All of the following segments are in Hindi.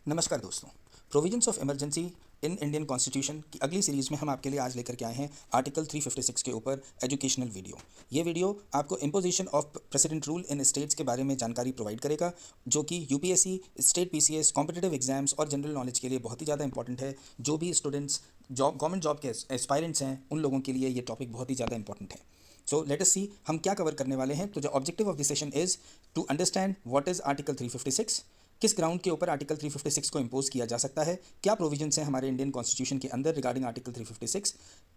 नमस्कार दोस्तों। Provisions of emergency in Indian constitution की अगली सीरीज़ में हम आपके लिए आज लेकर के आए हैं आर्टिकल 356 के ऊपर एजुकेशनल वीडियो। ये वीडियो आपको imposition of president rule in states के बारे में जानकारी प्रोवाइड करेगा, जो कि UPSC, state PCS, competitive exams और जनरल नॉलेज के लिए बहुत ही ज़्यादा इंपॉर्टेंट है। जो भी स्टूडेंट्स गवर्नमेंट जॉब के एस्पायरेंट्स हैं, उन लोगों के लिए ये टॉपिक बहुत ही ज़्यादा इंपॉर्टेंट है। सो लेट अस सी हम क्या कवर करने वाले हैं। तो जो objective of the session is to understand what is article 356, किस ग्राउंड के ऊपर आर्टिकल 356 को इम्पोज किया जा सकता है, क्या प्रोविजंस हैं हमारे इंडियन कॉन्स्टिट्यूशन के अंदर रिगार्डिंग आर्टिकल 356,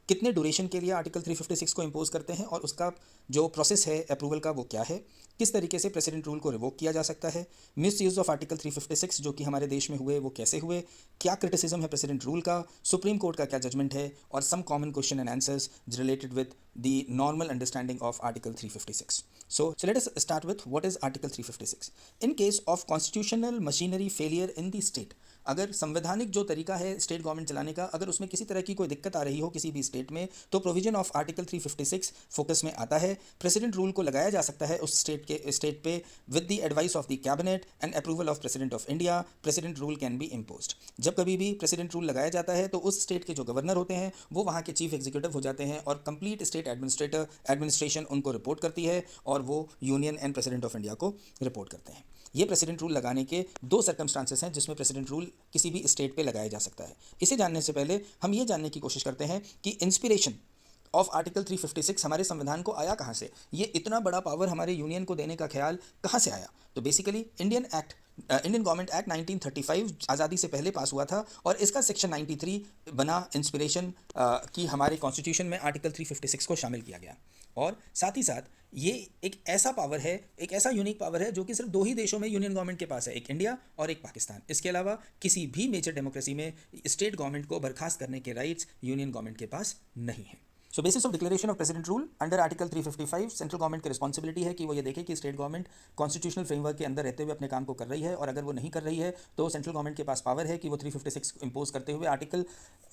कितने ड्यूरेशन के लिए आर्टिकल 356 को इम्पोज करते हैं और उसका जो प्रोसेस है अप्रूवल का वो क्या है, किस तरीके से प्रेसिडेंट रूल को रिवोक किया जा सकता है, मिस यूज़ ऑफ आर्टिकल 356 जो कि हमारे देश में हुए वो कैसे हुए, क्या क्रिटिसिज्म है प्रेसिडेंट रूल का, सुप्रीम कोर्ट का क्या जजमेंट है, और some common question and answers related with the normal understanding of Article 356. So let us start with what is Article 356. In case of constitutional machinery failure in the state, अगर संवैधानिक जो तरीका है स्टेट गवर्नमेंट चलाने का, अगर उसमें किसी तरह की कोई दिक्कत आ रही हो किसी भी स्टेट में, तो प्रोविजन ऑफ आर्टिकल 356 फोकस में आता है। प्रेसिडेंट रूल को लगाया जा सकता है उस स्टेट पे with the advice of the cabinet and approval of president of India. President rule can be imposed. जब कभी भी प्रेसिडेंट रूल लगाया जाता है तो उस स्टेट के जो गवर्नर होते हैं वो वहाँ के चीफ एग्जीक्यूटिव हो जाते हैं और कंप्लीट स्टेट एडमिनिस्ट्रेशन उनको रिपोर्ट करती है और वो union and president of India को रिपोर्ट करते हैं। ये प्रेसिडेंट रूल लगाने के दो सर्कमस्टांसेस हैं जिसमें प्रेसिडेंट रूल किसी भी स्टेट पे लगाया जा सकता है। इसे जानने से पहले हम ये जानने की कोशिश करते हैं कि इंस्पिरेशन ऑफ आर्टिकल 356 हमारे संविधान को आया कहाँ से, ये इतना बड़ा पावर हमारे यूनियन को देने का ख्याल कहाँ से आया। तो बेसिकली इंडियन गवर्नमेंट एक्ट 1935 आज़ादी से पहले पास हुआ था और इसका सेक्शन 93 बना इंस्पिरेशन की हमारे कॉन्स्टिट्यूशन में आर्टिकल 356 को शामिल किया गया। और साथ ही साथ ये एक ऐसा पावर है, एक ऐसा यूनिक पावर है जो कि सिर्फ दो ही देशों में यूनियन गवर्नमेंट के पास है, एक इंडिया और एक पाकिस्तान। इसके अलावा किसी भी मेजर डेमोक्रेसी में स्टेट गवर्नमेंट को बर्खास्त करने के राइट्स यूनियन गवर्नमेंट के पास नहीं है। So basis of declaration of president rule under article 355 central government की रिस्पॉन्सिबिलिटी है कि वो ये देखे कि स्टेट गवर्नमेंट कॉन्स्टिट्यूशनल फ्रेमवर्क के अंदर रहते हुए अपने काम को कर रही है, और अगर वो नहीं कर रही है तो सेंट्रल गवर्नमेंट के पास पावर है कि वो 356 इम्पोज करते हुए आर्टिकल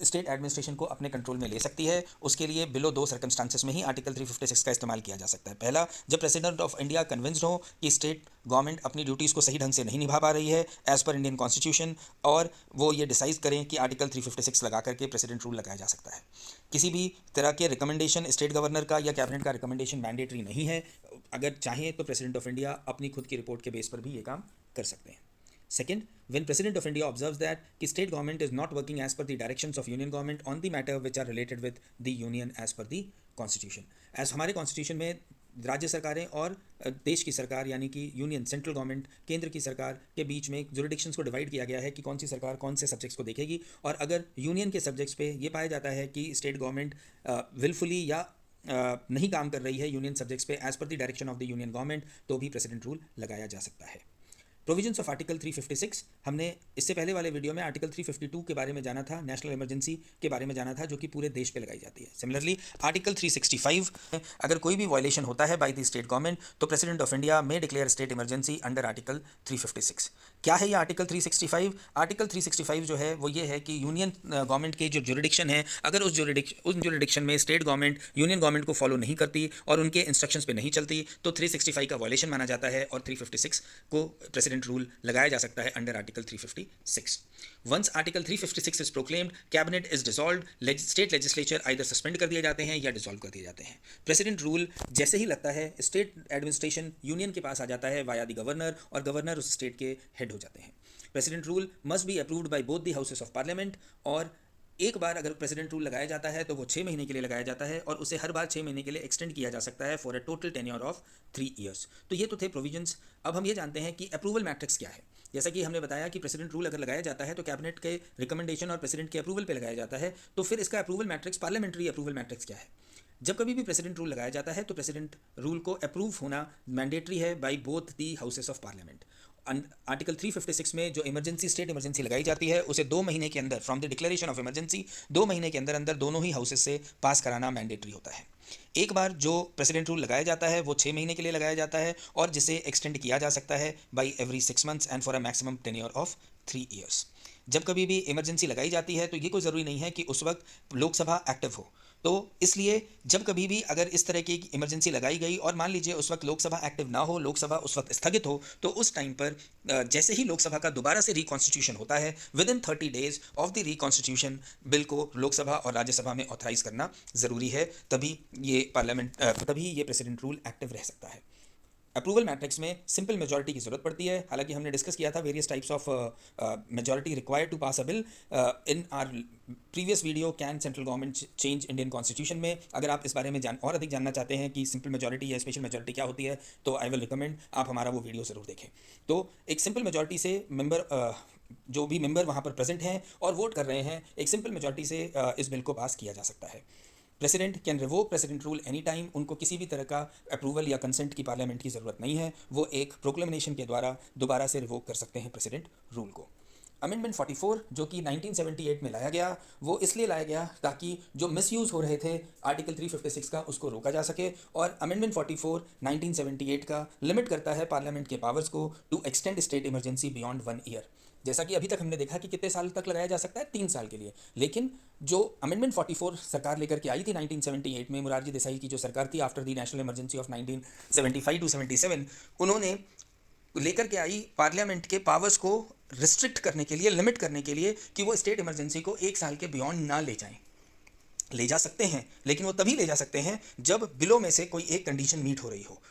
स्टेट एडमिनिस्ट्रेशन को अपने कंट्रोल में ले सकती है। उसके लिए बिलो दो सर्कमस्टांसेस में ही आर्टिकल 356 का इस्तेमाल किया जा सकता है। पहला, जब प्रेसिडेंट ऑफ इंडिया कन्विंस्ड हो कि स्टेट गवर्नमेंट अपनी ड्यूटीज़ को सही ढंग से नहीं निभा पा रही है एज़ पर इंडियन कॉन्स्टिट्यूशन, और वो ये डिसाइड करें कि आर्टिकल 356 लगा करके प्रेसिडेंट रूल लगाया जा सकता है। किसी भी तरह के रिकमेंडेशन स्टेट गवर्नर का या कैबिनेट का रिकमेंडेशन मैंडेटरी नहीं है। अगर चाहें तो प्रेसिडेंट ऑफ इंडिया अपनी खुद की रिपोर्ट के बेस पर भी ये काम कर सकते हैं। Second, when President of India observes that the state government is not working as per the directions of union government on the matter which are related with the union as per the constitution, as हमारे कॉन्स्टिट्यूशन में राज्य सरकारें और देश की सरकार यानी कि यूनियन सेंट्रल गवर्नमेंट केंद्र की सरकार के बीच में जुरिडिक्शंस को डिवाइड किया गया है कि कौन सी सरकार कौन से सब्जेक्ट्स को देखेगी, और अगर यूनियन के सब्जेक्ट्स पे ये पाया जाता है कि स्टेट गवर्नमेंट विलफुली या नहीं काम कर रही है यूनियन सब्जेक्ट्स पे as per the direction of the union government, तो भी प्रेसिडेंट रूल लगाया जा सकता है। प्रोविजंस ऑफ आर्टिकल 356 हमने इससे पहले वाले वीडियो में आर्टिकल 352 के बारे में जाना था, नेशनल इमरजेंसी के बारे में जाना था, जो कि पूरे देश पे लगाई जाती है। सिमिलरली आर्टिकल 365, अगर कोई भी वायलेशन होता है बाय द स्टेट गवर्नमेंट तो प्रेसिडेंट ऑफ इंडिया में declare state emergency under article 356। क्या है ये आर्टिकल 365? आर्टिकल 365 जो है वो ये है कि यूनियन गवर्नमेंट के जो जुरिडिक्शन है, अगर उस जुरिडिक्शन में स्टेट गवर्नमेंट यूनियन गवर्नमेंट को फॉलो नहीं करती और उनके इंस्ट्रक्शंस पे नहीं चलती तो 365 का वायलेशन माना जाता है और 356 को प्रेसिडेंट रूल लगाया जा सकता है under article 356। Once article 356 is proclaimed, cabinet is dissolved, state legislature either suspend कर दिए जाते हैं या डिसॉल्व कर दिए जाते हैं। प्रेसिडेंट रूल जैसे ही लगता है स्टेट एडमिनिस्ट्रेशन यूनियन के पास आ जाता है वाया द गवर्नर, और गवर्नर उस स्टेट के हेड हो जाते हैं। President rule must be approved by both the houses of parliament, और एक बार अगर प्रेसिडेंट रूल लगाया जाता है तो वो 6 महीने के लिए लगाया जाता है और उसे हर बार 6 महीने के लिए एक्सटेंड किया जा सकता है for a total tenure of 3 years. तो ये तो थे प्रोविजंस। अब हम ये जानते हैं कि अप्रूवल मैट्रिक्स क्या है। जैसा कि हमने बताया कि प्रेसिडेंट रूल अगर लगाया जाता है तो कैबिनेट के रिकमेंडेशन और प्रेसिडेंट के अप्रूवल पे लगाया जाता है, तो फिर इसका approval matrix, parliamentary approval matrix क्या है। जब कभी भी प्रेसिडेंट रूल लगाया जाता है तो प्रेसिडेंट रूल को अप्रूव होना मैंडेटरी है by both the houses of parliament. Article 356 में जो इमरजेंसी स्टेट इमरजेंसी लगाई जाती है उसे 2 महीने के अंदर from the declaration of emergency 2 महीने के अंदर अंदर दोनों ही हाउसेस से पास कराना मैंडेटरी होता है। एक बार जो प्रेसिडेंट रूल लगाया जाता है वो 6 महीने के लिए लगाया जाता है और जिसे एक्सटेंड किया जा सकता है by every 6 months and for a maximum tenure of 3 years. जब कभी भी इमरजेंसी लगाई जाती है तो ये कोई ज़रूरी नहीं है कि उस वक्त लोकसभा एक्टिव हो। तो इसलिए जब कभी भी अगर इस तरह की इमरजेंसी लगाई गई और मान लीजिए उस वक्त लोकसभा एक्टिव ना हो, लोकसभा उस वक्त स्थगित हो, तो उस टाइम पर जैसे ही लोकसभा का दोबारा से रिकॉन्स्टिट्यूशन होता है, with in 30 days of the reconstitution bill को लोकसभा और राज्यसभा में ऑथराइज करना ज़रूरी है, तभी ये प्रेसिडेंट रूल एक्टिव रह सकता है। अप्रूवल मैट्रिक्स में सिंपल मेजॉरिटी की जरूरत पड़ती है। हालांकि हमने डिस्कस किया था various types of majority required to pass a bill in our previous video can central government change Indian constitution में। अगर आप इस बारे में और अधिक जानना चाहते हैं कि सिंपल मेजॉरिटी या स्पेशल मेजॉरिटी क्या होती है, तो आई विल रिकमेंड आप हमारा वो वीडियो ज़रूर देखें। तो एक सिंपल मेजॉरिटी से जो भी मेंबर वहाँ पर प्रेजेंट हैं और वोट कर रहे हैं, एक सिंपल मेजॉरिटी से इस बिल को पास किया जा सकता है। President can revoke president rule any time. उनको किसी भी तरह का अप्रूवल या कंसेंट की पार्लियामेंट की ज़रूरत नहीं है, वो एक प्रोक्लेमेशन के द्वारा दोबारा से रिवोक कर सकते हैं प्रेसिडेंट रूल को। अमेंडमेंट 44 जो कि 1978 में लाया गया, वो इसलिए लाया गया ताकि जो मिसयूज़ हो रहे थे आर्टिकल 356 का, उसको रोका जा सके। और अमेंडमेंट 44 1978 का लिमिट करता है पार्लियामेंट के पावर्स को to extend state emergency beyond 1 year. जैसा कि अभी तक हमने देखा कि कितने साल तक लगाया जा सकता है, 3 साल के लिए। लेकिन जो अमेंडमेंट 44 सरकार लेकर के आई थी 1978 में, मुरारजी देसाई की जो सरकार थी after the national emergency of 1975 to 77, उन्होंने लेकर के आई पार्लियामेंट के पावर्स को रिस्ट्रिक्ट करने के लिए, लिमिट करने के लिए, कि वो स्टेट इमरजेंसी को 1 साल के बियॉन्ड ना ले जाएं। ले जा सकते हैं, लेकिन वो तभी ले जा सकते हैं जब बिलों में से कोई एक कंडीशन मीट हो रही हो,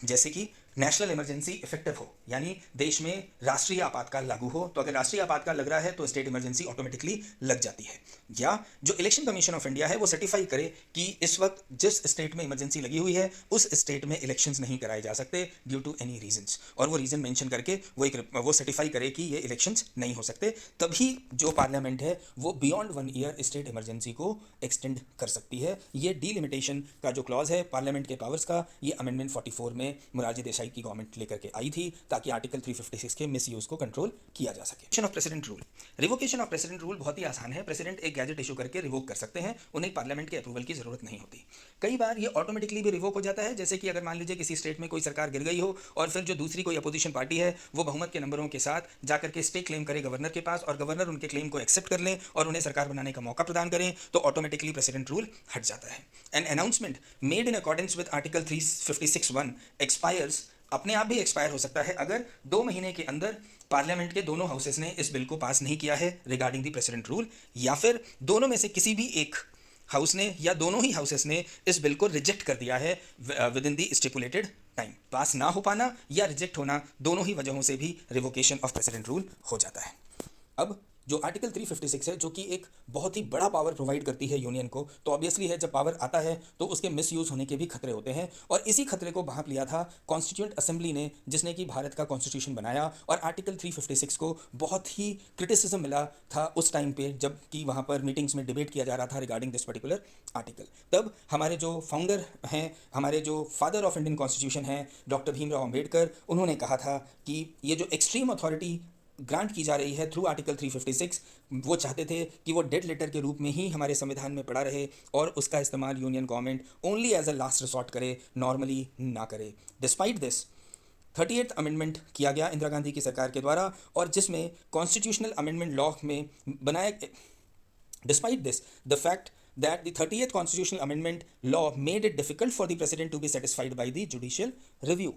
जैसे कि नेशनल इमरजेंसी इफेक्टिव हो, यानी देश में राष्ट्रीय आपातकाल लागू हो। तो अगर राष्ट्रीय आपातकाल लग रहा है तो स्टेट इमरजेंसी ऑटोमेटिकली लग जाती है। या जो इलेक्शन कमीशन ऑफ इंडिया है वो सर्टिफाई करे कि इस वक्त जिस स्टेट में इमरजेंसी लगी हुई है उस स्टेट में इलेक्शंस नहीं कराए जा सकते ड्यू टू एनी रीजंस, और वो रीज़न मेंशन करके वो सर्टिफाई करे कि ये इलेक्शंस नहीं हो सकते। तभी जो पार्लियामेंट है वो बियॉन्ड 1 ईयर स्टेट इमरजेंसी को एक्सटेंड कर सकती है। ये डिलिमिटेशन का जो क्लॉज है पार्लियामेंट के पावर्स का, ये अमेंडमेंट 44 में मुरारजी देसाई की गवर्नमेंट लेकर के आई थी ताकि आर्टिकल 356 के मिसयूज को कंट्रोल किया जा सके। Revocation of president rule. Revocation of president rule बहुत ही आसान है। प्रेसिडेंट एक गैजेट इशू करके रिवोक कर सकते हैं, उन्हें पार्लियामेंट के अप्रूवल की जरूरत नहीं होती। कई बार ये ऑटोमेटिकली भी रिवोक हो जाता है, जैसे कि अगर मान लीजिए किसी स्टेट में कोई सरकार गिर गई हो और फिर जो दूसरी कोई अपोजिशन पार्टी है वो बहुमत के नंबरों के साथ जाकर के स्टे क्लेम करे गवर्नर के पास, और गवर्नर उनके क्लेम को एक्सेप्ट कर लें और उन्हें सरकार बनाने का मौका प्रदान करें, तो ऑटोमेटिकली प्रेसिडेंट रूल हट जाता है। An announcement made in accordance with article 356(1) expires, अपने आप भी एक्सपायर हो सकता है अगर 2 महीने के अंदर पार्लियामेंट के दोनों हाउसेस ने इस बिल को पास नहीं किया है रिगार्डिंग द प्रेसिडेंट रूल, या फिर दोनों में से किसी भी एक हाउस ने या दोनों ही हाउसेस ने इस बिल को रिजेक्ट कर दिया है within the stipulated time. Pass ना हो पाना या रिजेक्ट होना, दोनों ही वजहों से भी रिवोकेशन ऑफ प्रेसिडेंट रूल हो जाता है। अब जो आर्टिकल 356 है, जो कि एक बहुत ही बड़ा पावर प्रोवाइड करती है यूनियन को, तो ऑब्वियसली है जब पावर आता है तो उसके मिसयूज़ होने के भी खतरे होते हैं, और इसी खतरे को भांप लिया था कॉन्स्टिट्यूएंट असेंबली ने, जिसने कि भारत का कॉन्स्टिट्यूशन बनाया। और आर्टिकल 356 को बहुत ही क्रिटिसिज्म मिला था उस टाइम पे, जब कि वहाँ पर मीटिंग्स में डिबेट किया जा रहा था रिगार्डिंग दिस पर्टिकुलर आर्टिकल। तब हमारे जो फाउंडर हैं, हमारे जो फादर ऑफ इंडियन कॉन्स्टिट्यूशन हैं, डॉक्टर भीमराव अम्बेडकर, उन्होंने कहा था कि ये जो एक्सट्रीम अथॉरिटी ग्रांट की जा रही है थ्रू आर्टिकल 356, वो चाहते थे कि वो डेड लेटर के रूप में ही हमारे संविधान में पड़ा रहे और उसका इस्तेमाल union government only as a last resort करे, नॉर्मली ना करे। डिस्पाइट दिस 38th अमेंडमेंट किया गया इंदिरा गांधी की सरकार के द्वारा, और जिसमें कॉन्स्टिट्यूशनल अमेंडमेंट लॉ में बनाया, despite this the fact that the 30th constitutional amendment law made it difficult for the president to be satisfied by the judicial review।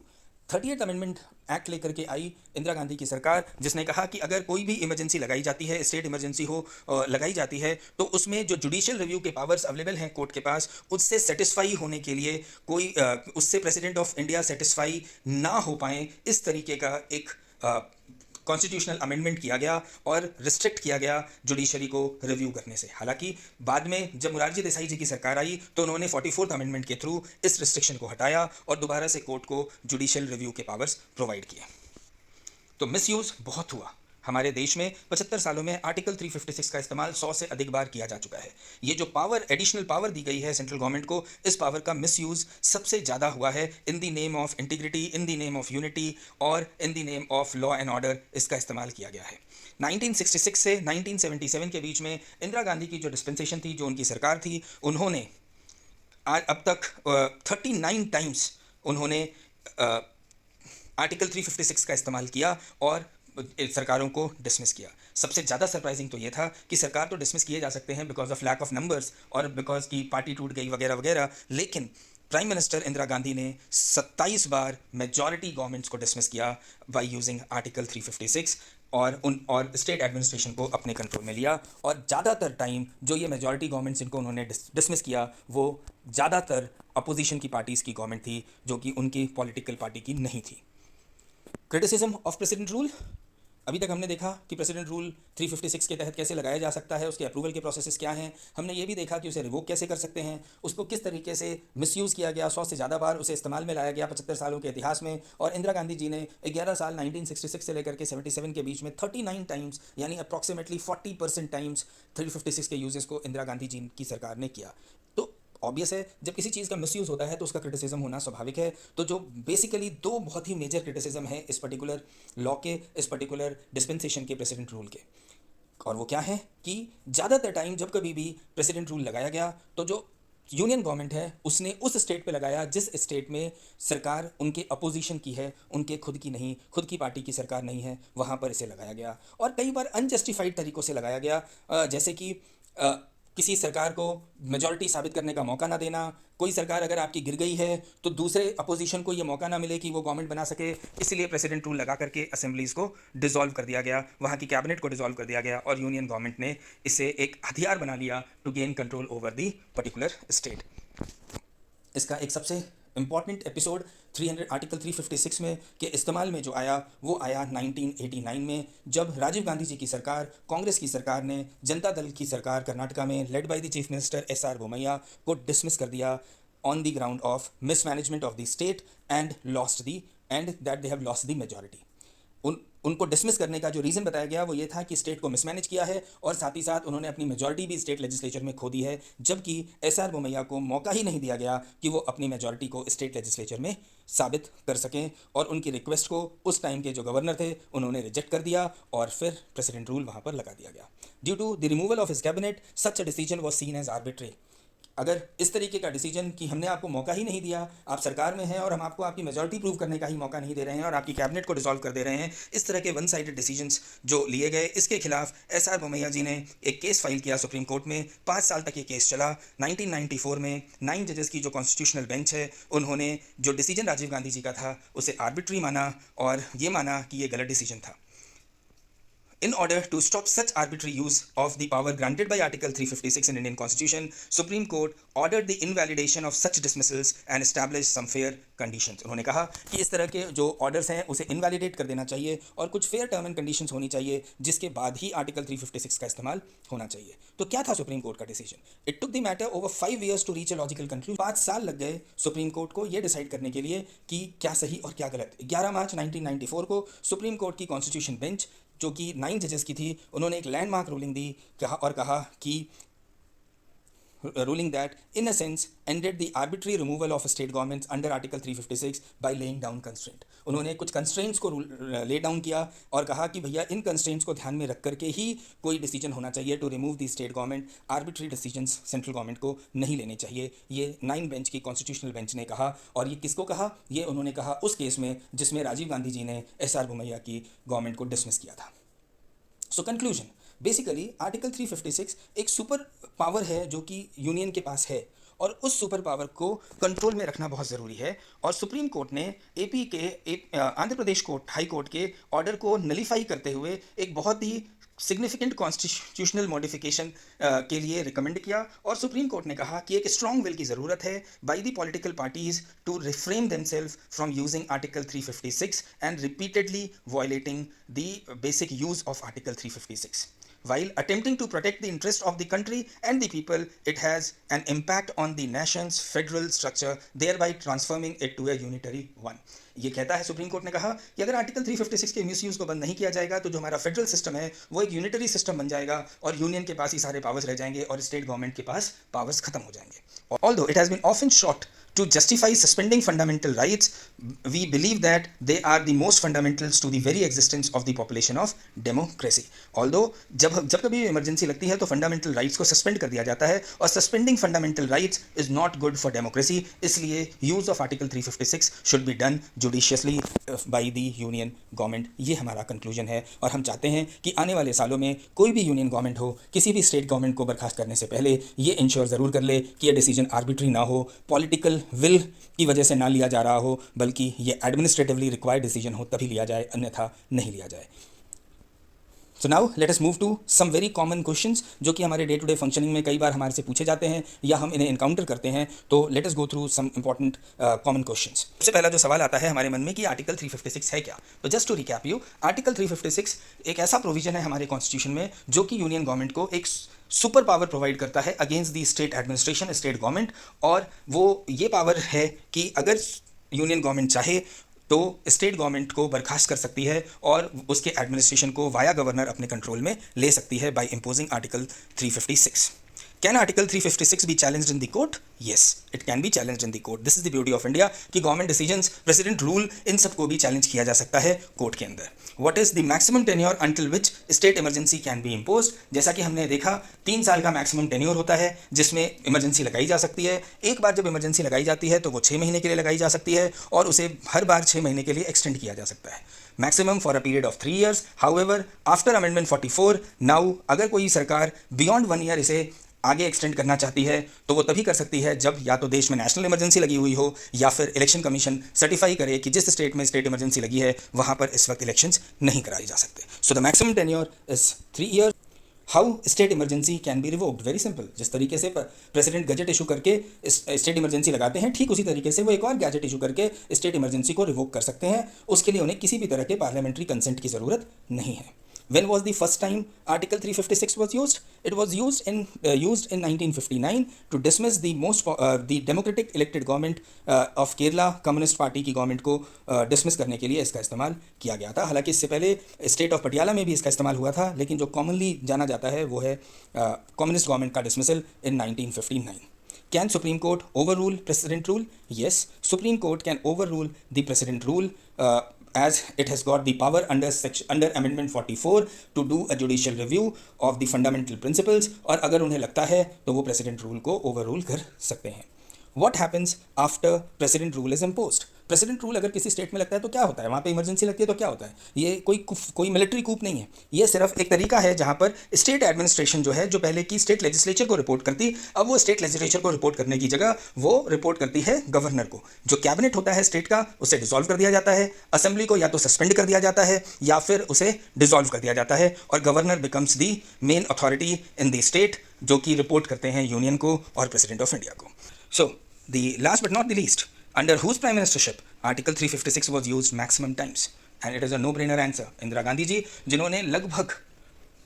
30th amendment act लेकर के आई इंदिरा गांधी की सरकार, जिसने कहा कि अगर कोई भी इमरजेंसी लगाई जाती है, स्टेट इमरजेंसी हो लगाई जाती है, तो उसमें जो जुडिशियल रिव्यू के पावर्स अवेलेबल हैं कोर्ट के पास, उससे सेटिस्फाई होने के लिए उससे प्रेसिडेंट ऑफ इंडिया सेटिस्फाई ना हो पाए, इस तरीके का एक कॉन्स्टिट्यूशनल अमेंडमेंट किया गया और रिस्ट्रिक्ट किया गया जुडिशरी को रिव्यू करने से। हालांकि बाद में जब मुरारजी देसाई जी की सरकार आई तो उन्होंने 44th अमेंडमेंट के थ्रू इस रिस्ट्रिक्शन को हटाया और दोबारा से कोर्ट को जुडिशियल रिव्यू के पावर्स प्रोवाइड किए। तो मिसयूज़ बहुत हुआ हमारे देश में। 75 सालों में आर्टिकल 356 का इस्तेमाल 100 से अधिक बार किया जा चुका है। ये जो पावर, एडिशनल पावर दी गई है सेंट्रल गवर्नमेंट को, इस पावर का मिसयूज़ सबसे ज़्यादा हुआ है in the name of integrity, in the name of unity और in the name of law and order इसका इस्तेमाल किया गया है। 1966 से 1977 के बीच में इंदिरा गांधी की जो डिस्पेंसेशन थी, जो उनकी सरकार थी, उन्होंने आज अब तक 39 टाइम्स उन्होंने आर्टिकल 356 का इस्तेमाल किया और सरकारों को डिसमिस किया। सबसे ज़्यादा सरप्राइजिंग तो ये था कि सरकार तो डिसमिस किए जा सकते हैं because of lack of numbers और बिकॉज की पार्टी टूट गई वगैरह वगैरह, लेकिन प्राइम मिनिस्टर इंदिरा गांधी ने 27 बार मेजॉरिटी गवर्नमेंट्स को डिसमिस किया बाय यूजिंग आर्टिकल 356 और स्टेट एडमिनिस्ट्रेशन को अपने कंट्रोल में लिया। और ज़्यादातर टाइम जो ये मेजॉरिटी गवर्नमेंट्स इनको उन्होंने डिसमिस किया वो ज़्यादातर अपोजिशन की पार्टीज़ की गवर्नमेंट थी जो कि उनकी पॉलिटिकल पार्टी की नहीं थी। क्रिटिसिज्म ऑफ प्रेसिडेंट रूल, अभी तक हमने देखा कि प्रेसिडेंट रूल 356 के तहत कैसे लगाया जा सकता है, उसके अप्रूवल के प्रोसेसेस क्या हैं। हमने ये भी देखा कि उसे रिवोक कैसे कर सकते हैं, उसको किस तरीके से मिसयूज़ किया गया, 100 से ज़्यादा बार उसे इस्तेमाल में लाया गया 75 सालों के इतिहास में। और इंदिरा गांधी जी ने 11 साल 1966 से लेकर के 77 के बीच में 39 टाइम्स यानी अप्रॉक्सीमेटली 40% टाइम्स 356 के यूजेस को इंदिरा गांधी जी की सरकार ने किया। तो ऑब्वियस है जब किसी चीज़ का मिसयूज़ होता है तो उसका क्रिटिसिज्म होना स्वाभाविक है। तो जो बेसिकली दो बहुत ही मेजर क्रिटिसिज्म है इस पर्टिकुलर लॉ के, इस पर्टिकुलर डिस्पेंसेशन के, प्रेसिडेंट रूल के, और वो क्या है कि ज़्यादातर टाइम जब कभी भी प्रेसिडेंट रूल लगाया गया तो जो यूनियन गवर्नमेंट है उसने उस स्टेट पे लगाया जिस स्टेट में सरकार उनके अपोजिशन की है, उनके खुद की नहीं, खुद की पार्टी की सरकार नहीं है, वहाँ पर इसे लगाया गया। और कई बार अनजस्टिफाइड तरीक़ों से लगाया गया, जैसे कि किसी सरकार को मेजॉरिटी साबित करने का मौका ना देना। कोई सरकार अगर आपकी गिर गई है तो दूसरे अपोजिशन को ये मौका ना मिले कि वो गवर्नमेंट बना सके, इसलिए प्रेसिडेंट रूल लगा करके असेंबलीज़ को डिसॉल्व कर दिया गया, वहाँ की कैबिनेट को डिसॉल्व कर दिया गया और यूनियन गवर्नमेंट ने इसे एक हथियार बना लिया to gain control over the particular state. इसका एक सबसे इम्पॉर्टेंट एपिसोड आर्टिकल 356 में के इस्तेमाल में जो आया वो आया 1989 में, जब राजीव गांधी जी की सरकार, कांग्रेस की सरकार ने जनता दल की सरकार कर्नाटका में led by the chief minister SR बोमैया को डिसमिस कर दिया on the ground of mismanagement of the state and that they have lost the majority. उनको डिसमिस करने का जो रीज़न बताया गया वो ये था कि स्टेट को मिसमैनेज किया है और साथ ही साथ उन्होंने अपनी मेजॉरिटी भी स्टेट लेजिस्लेचर में खो दी है, जबकि SR बोमैया को मौका ही नहीं दिया गया कि वो अपनी मेजॉरिटी को स्टेट लेजिस्लेचर में साबित कर सकें। और उनकी रिक्वेस्ट को उस टाइम के जो गवर्नर थे उन्होंने रिजेक्ट कर दिया और फिर प्रेसिडेंट रूल वहाँ पर लगा दिया गया। Due to the removal of his cabinet such a decision was seen as arbitrary. अगर इस तरीके का डिसीजन कि हमने आपको मौका ही नहीं दिया, आप सरकार में हैं और हम आपको आपकी मेजॉरिटी प्रूव करने का ही मौका नहीं दे रहे हैं और आपकी कैबिनेट को डिसॉल्व कर दे रहे हैं, इस तरह के वन साइडेड डिसीजंस जो लिए गए, इसके खिलाफ SR बोमैया जी ने एक केस फाइल किया सुप्रीम कोर्ट में। 5 साल तक ये केस चला। 1994 में 9 जजेस की जो कॉन्स्टिट्यूशनल बेंच है उन्होंने जो डिसीजन राजीव गांधी जी का था उसे आर्बिट्री माना और ये माना कि ये गलत डिसीजन था। In order to stop such arbitrary use of the power granted by Article 356 in Indian Constitution, Supreme Court ordered the invalidation of such dismissals and established some fair conditions. उन्होंने कहा कि इस तरह के जो ऑर्डर्स हैं उसे इनवैलिडेट कर देना चाहिए और कुछ फेयर टर्म एंड कंडीशंस होनी चाहिए जिसके बाद ही आर्टिकल 356 का इस्तेमाल होना चाहिए। तो क्या था सुप्रीम कोर्ट का decision? It took the matter over 5 years to reach a logical conclusion. 5 साल लग गए सुप्रीम कोर्ट को ये डिसाइड करने के लिए कि क्या सही और क्या गलत। 11 मार्च 1994 को सुप्रीम कोर्ट की कॉन्स्टिट्यूशन बेंच जो कि 9 जजेस की थी उन्होंने एक लैंडमार्क रूलिंग दी और कहा कि ruling that in a sense ended the arbitrary removal of state governments under article 356 by laying down constraint। उन्होंने कुछ constraints को ले डाउन किया और कहा कि भैया इन constraints को ध्यान में रख करके ही कोई डिसीजन होना चाहिए to remove the state government, arbitrary decisions central government को नहीं लेने चाहिए। ये 9 बेंच की कॉन्स्टिट्यूशनल बेंच ने कहा। और ये किसको कहा? ये उन्होंने कहा उस केस में जिसमें राजीव गांधी जी ने SR बोमैया की गवर्नमेंट को डिसमिस किया था। सो कंक्लूजन, बेसिकली आर्टिकल 356 एक सुपर पावर है जो कि यूनियन के पास है और उस सुपर पावर को कंट्रोल में रखना बहुत ज़रूरी है। और सुप्रीम कोर्ट ने Andhra Pradesh court, high court के ऑर्डर को नलीफाई करते हुए एक बहुत ही सिग्निफिकेंट कॉन्स्टिट्यूशनल मॉडिफिकेशन के लिए रिकमेंड किया। और सुप्रीम कोर्ट ने कहा कि एक स्ट्रॉन्ग विल की ज़रूरत है by the political parties to refrain themselves from using article 356 and repeatedly violating the basic use of article 356। While attempting to protect the interest of the country and the people, it has an impact on the nation's federal structure, thereby transforming it to a unitary one। ये कहता है सुप्रीम कोर्ट ने कहा कि अगर आर्टिकल 356 के मिसयूज को बंद नहीं किया जाएगा तो जो हमारा फेडरल सिस्टम है वो एक यूनिटरी सिस्टम बन जाएगा और यूनियन के पास ही सारे पावर्स रह जाएंगे और स्टेट गवर्नमेंट के पास पावर्स खत्म हो जाएंगे। Although it has been often sought to justify suspending fundamental rights, we believe that they are the most fundamentals to the very existence of the population of democracy। Although जब कभी इमरजेंसी लगती है तो फंडामेंटल राइट्स को सस्पेंड कर दिया जाता है और suspending fundamental rights is not good for democracy, इसलिए use of article 356 should be done judiciously by the union government. ये हमारा कंक्लूजन है और हम चाहते हैं कि आने वाले सालों में कोई भी यूनियन गवर्नमेंट हो, किसी भी स्टेट गवर्नमेंट को बर्खास्त करने से पहले ये इंश्योर ज़रूर कर ले कि ये डिसीजन आर्बिट्री ना हो, पॉलिटिकल विल की वजह से ना लिया जा रहा हो, बल्कि ये एडमिनिस्ट्रेटिवली रिक्वायर्ड डिसीजन हो तभी लिया जाए, अन्यथा नहीं लिया जाए। So now let us move to some very common questions जो कि हमारे डे टू डे फंक्शनिंग में कई बार हमारे से पूछे जाते हैं या हम इन्हें इनकाउंटर करते हैं। तो let us go through some important common questions. सबसे पहला जो सवाल आता है हमारे मन में कि आर्टिकल 356 है क्या। तो just to recap you, article 356 एक ऐसा प्रोविजन है हमारे कॉन्स्टिट्यूशन में जो कि यूनियन गवर्नमेंट को एक सुपर पावर प्रोवाइड करता है against the state administration, state government. और वो ये पावर है कि अगर यूनियन गवर्नमेंट चाहे तो स्टेट गवर्नमेंट को बर्खास्त कर सकती है और उसके एडमिनिस्ट्रेशन को वाया गवर्नर अपने कंट्रोल में ले सकती है by imposing article 356। Can article 356 be challenged in the court? Yes, it can be challenged in the court. This is the beauty of India कि गवर्नमेंट डिसीजंस, प्रेसिडेंट रूल, इन सबको भी चैलेंज किया जा सकता है कोर्ट के अंदर। What is the maximum tenure until which state emergency can be imposed? जैसा कि हमने देखा 3 साल का मैक्सिमम टेन्योर होता है जिसमें इमरजेंसी लगाई जा सकती है। एक बार जब इमरजेंसी लगाई जाती है तो वो 6 महीने के लिए लगाई जा सकती है और उसे हर बार 6 महीने के लिए एक्सटेंड किया जा सकता है, maximum for a period of 3 years। However after amendment 44 now अगर कोई सरकार बियॉन्ड 1 year इसे आगे एक्सटेंड करना चाहती है तो वो तभी कर सकती है जब या तो देश में नेशनल इमरजेंसी लगी हुई हो या फिर इलेक्शन कमीशन सर्टिफाई करे कि जिस स्टेट में स्टेट इमरजेंसी लगी है वहाँ पर इस वक्त इलेक्शंस नहीं कराए जा सकते। So the maximum tenure is 3 years। How state emergency can be revoked? Very simple. जिस तरीके से प्रेसिडेंट गजट इशू करके स्टेट इमरजेंसी लगाते हैं, ठीक उसी तरीके से वो एक और गैजेट इशू करके स्टेट इमरजेंसी को रिवोक कर सकते हैं। उसके लिए उन्हें किसी भी तरह के पार्लियामेंट्री कंसेंट की ज़रूरत नहीं है। When was the first time Article 356 was used? It was used in 1959 to dismiss the democratic elected government of Kerala Communist Party की गवर्नमेंट को डिसमिस करने के लिए इसका इस्तेमाल किया गया था। हालांकि इससे पहले स्टेट ऑफ पटियाला में भी इसका इस्तेमाल हुआ था, लेकिन जो कॉमनली जाना जाता है वो है कम्युनिस्ट गवर्नमेंट का dismissal in 1959। Can Supreme Court overrule precedent rule? Yes, Supreme Court can overrule the precedent rule as it has got the power under Amendment 44 to do a judicial review of the fundamental principles। और अगर उन्हें लगता है तो वो प्रेसिडेंट रूल को ओवररूल कर सकते हैं। What happens after precedent rule is imposed? President rule अगर किसी स्टेट में लगता है तो क्या होता है? वहाँ पे इमरजेंसी लगती है तो क्या होता है? ये कोई मिलिट्री कूप नहीं है, ये सिर्फ एक तरीका है जहाँ पर स्टेट एडमिनिस्ट्रेशन जो है, जो पहले की स्टेट लेजिस्लेचर को रिपोर्ट करती, अब वो स्टेट लेजिस्लेचर को रिपोर्ट करने की जगह वो रिपोर्ट करती है गवर्नर को। जो कैबिनेट होता है स्टेट का उसे डिसॉल्व कर दिया जाता है, असेंबली को या तो सस्पेंड कर दिया जाता है या फिर उसे डिसॉल्व कर दिया जाता है और governor becomes the main authority in the state जो कि रिपोर्ट करते हैं यूनियन को और प्रेसिडेंट ऑफ इंडिया को। सो the last but not the least, under whose prime ministership Article 356 was used maximum times? And it is a no-brainer answer, Indira Gandhi ji, जिन्होंने लगभग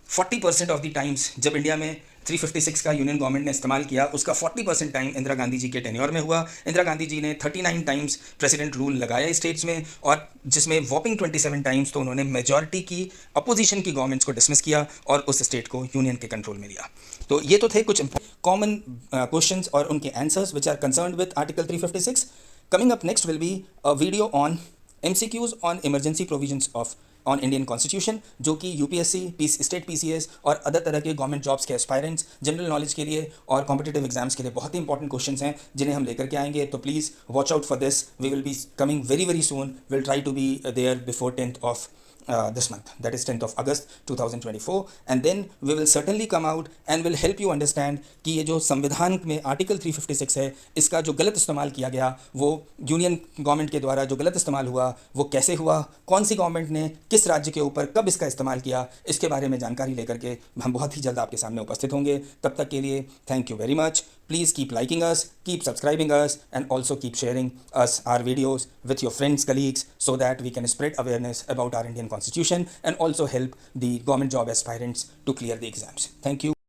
40% ऑफ द टाइम्स जब इंडिया में 356 का यूनियन गवर्नमेंट ने इस्तेमाल किया, उसका 40% टाइम इंदिरा गांधी जी के टेन्योर में हुआ। इंदिरा गांधी जी ने 39 टाइम्स प्रेसिडेंट रूल लगाया स्टेट्स में और जिसमें वॉपिंग 27 टाइम्स तो उन्होंने मेजॉरिटी की अपोजिशन की गवर्नमेंट्स को डिसमिस किया और उस स्टेट को यूनियन के कंट्रोल में लिया। तो ये तो थे कुछ कॉमन क्वेश्चंस और उनके answers which are concerned with article 356। Coming up next will be a video on MCQs on emergency provisions of on Indian constitution, जो कि यूपीएससी, स्टेट पीसीएस और अदर तरह के गवर्नमेंट जॉब्स के एस्पायरेंट्स, जनरल नॉलेज के लिए और कॉम्पिटिटिव एग्जाम्स के लिए बहुत ही इंपॉर्टेंट क्वेश्चंस हैं जिन्हें हम लेकर के आएंगे। तो please watch out for this. We will be coming very very soon. Will try to be there before 10th of this month, that is 10th of August 2024, and then we will certainly come out and will help you understand कि ये जो संविधान में आर्टिकल 356 है, इसका जो गलत इस्तेमाल किया गया, वो यूनियन गवर्नमेंट के द्वारा जो गलत इस्तेमाल हुआ वो कैसे हुआ, कौन सी गवर्नमेंट ने किस राज्य के ऊपर कब इसका इस्तेमाल किया, इसके बारे में जानकारी लेकर के हम बहुत ही जल्द आपके सामने उपस्थित होंगे। तब तक के लिए thank you very much. Please keep liking us, keep subscribing us, and also keep sharing us, our videos with your friends, colleagues, so that we can spread awareness about our Indian Constitution and also help the government job aspirants to clear the exams. Thank you.